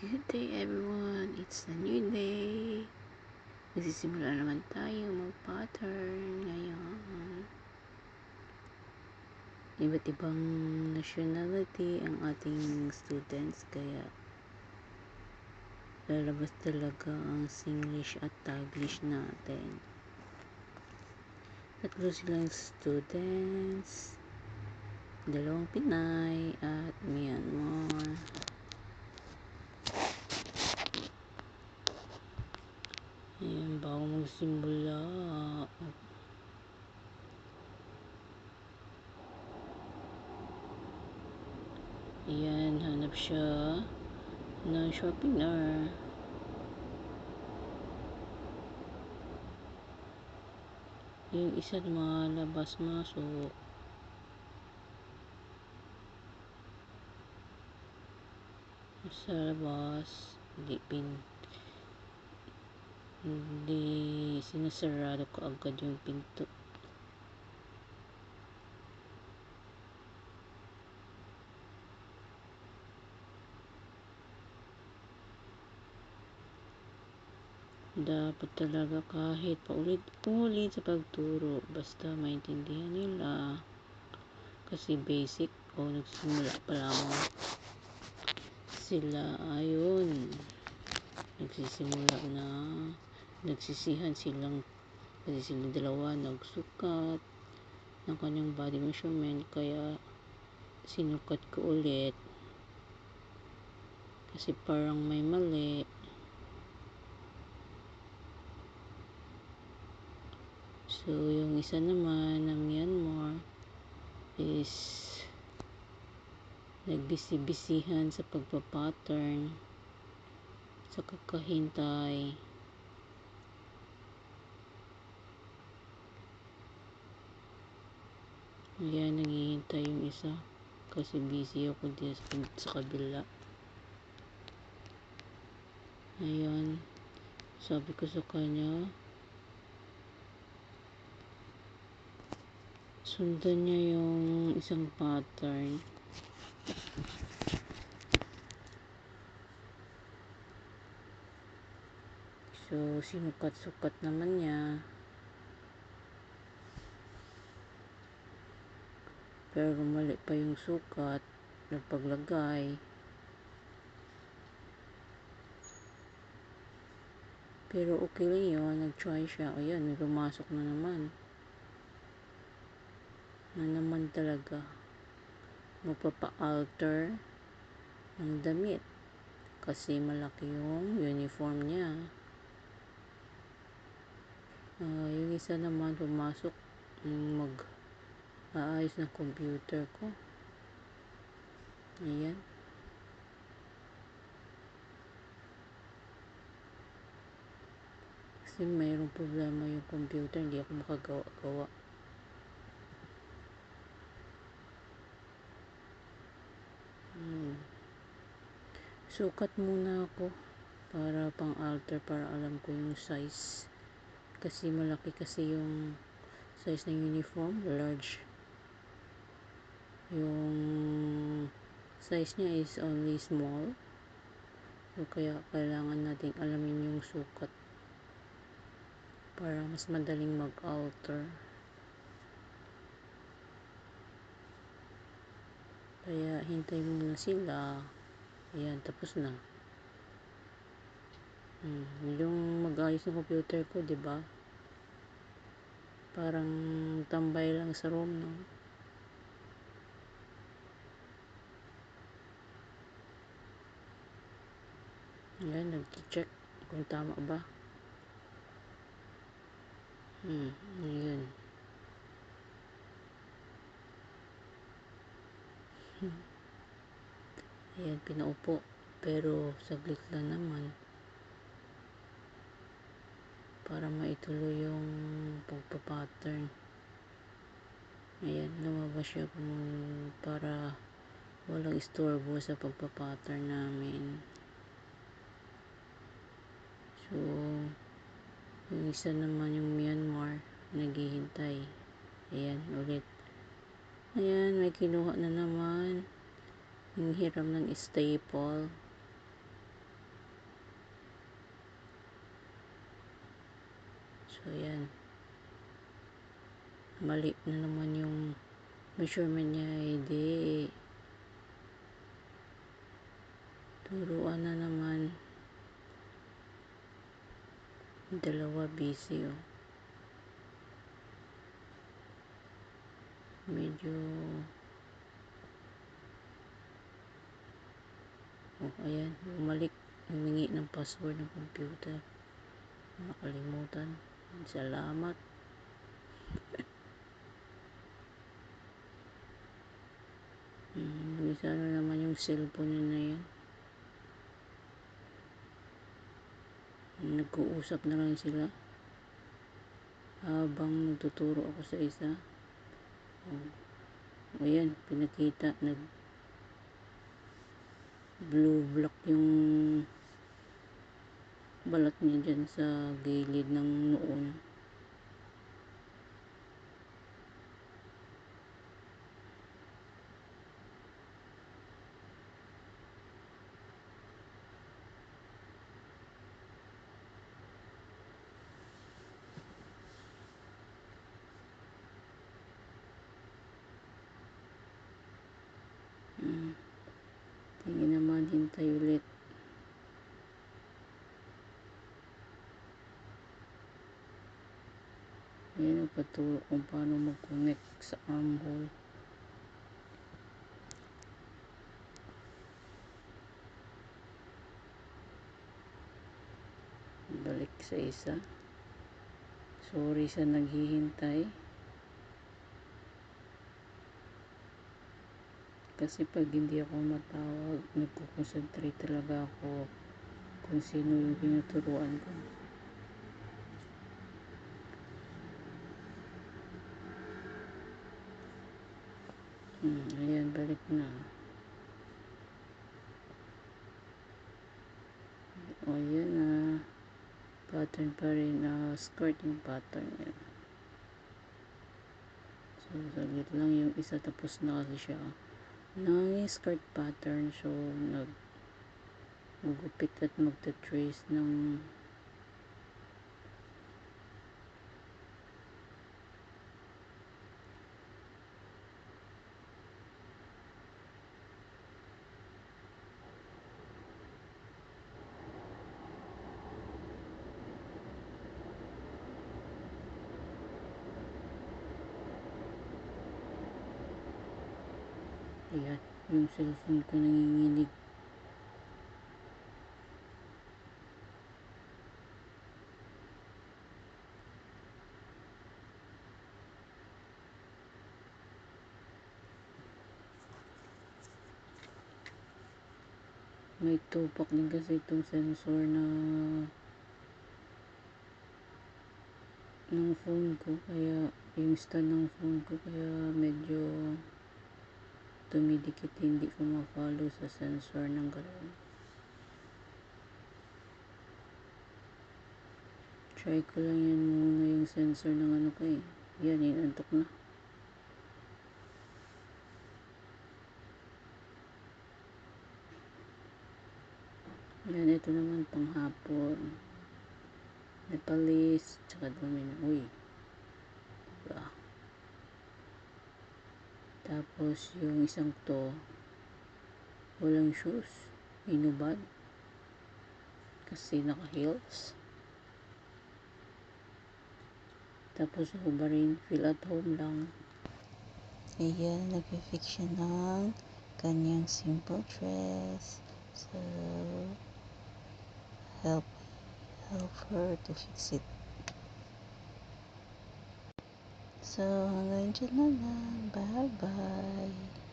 Good day everyone, it's a new day. Nagsisimula naman tayo mag-pattern ngayon. Iba't ibang nationality ang ating students, kaya lalabas talaga ang Singlish at Taglish natin. Tatlo silang students, 2 Pinay at Myanmar. Ayan, bago magsimula. Ayan, hanap siya ng sharpener. Yung isa lumalabas-masok. Sa labas, hindi sinasarado ko agad yung pinto. Dapat talaga kahit paulit-ulit sa pagturo, basta maintindihan nila. Kasi basic o nagsimula pa lamang sila, ayun, nagsisimula na, nagsisihan silang kasi sila dalawa nagsukat ng kanyang body measurement, kaya sinukat ko ulit kasi parang may mali. So yung isa naman ng Myanmar is nagbisi-bisihan sa pagpapattern sa kakahintay. Ayan, naghihintay yung isa kasi busy ako din sa kabila. Ayan, sabi ko sa kanya, sundan niya yung isang pattern. So sinukat-sukat naman niya, pero mali pa yung sukat ng paglagay. Pero okay lang yun, nag-try siya. Ayan, may pumasok na naman. Talaga. Magpapa-alter ng damit. Kasi malaki yung uniform niya. Yung isa naman pumasok mag-aayos ng computer ko. Ayan. Kasi mayroong problema yung computer, hindi ako makagawa-gawa. Sukat muna ako para pang-alter, para alam ko yung size. Kasi malaki kasi yung size ng uniform, large. Yung size niya is only small. So kaya kailangan nating alamin yung sukat para mas madaling mag-alter. Kaya hintay muna sila. Ayan, tapos na. Yung mag-ayos ng computer ko, 'di ba? Parang tambay lang sa room, no? Ayan, nag-check kung tama ba. Ayan. Ayan, pinaupo. Pero saglit lang naman para maituloy yung pagpapattern. Ayan, lumabas siya para walang istorbo sa pagpapattern namin. So yung isa naman, yung Myanmar, naghihintay. Ayan, ulit. Ayan, may kinuha na naman. Yung hiram ng staple. So yan, mali na naman yung measurement niya, hindi turuan na naman. Dalawa busy oh. Medyo ayan, bumalik, humingi ng password ng computer, nakalimutan. Salamat. Isa na naman yung cellphone na yan. Nag-uusap na lang sila habang nagtuturo ako sa isa. Ayan, pinakita, nag blue block yung balat niya dyan sa gilid ng noon. Tingin naman, hintay ulit. Ayan, nagpaturo kung paano mag-connect sa armhole. Balik sa isa. Sorry sa naghihintay. Kasi pag hindi ako matawag, nagko-concentrate talaga ako kung sino yung tinuturuan ko. Ayan, balik na. O, yun na. Pattern pa rin. Skirting pattern yan. So, saglit lang yung isa, tapos na kasi siya. Nang skirt pattern, so, magupit at magta-trace ng ayan, yung cellphone ko nanginginig. May tupak din kasi itong sensor na ng phone ko, kaya yung stand ng phone ko, kaya medyo tumidikit, hindi ko ma-follow sa sensor ng gano'n. Try ko lang yan muna yung sensor ng ano ko eh. Yan, inantok na. Yan, ito naman panghapon. Nepalese, tsaka dumi na. Uy. Diba? Tapos, yung isang to, walang shoes. Inubad. Kasi naka-heels. Tapos, ba rin, feel at home lang. Ayan, nag-fix siya ng kanyang simple dress. So, help her to fix it. So, hanggang dyan na lang. Bye-bye.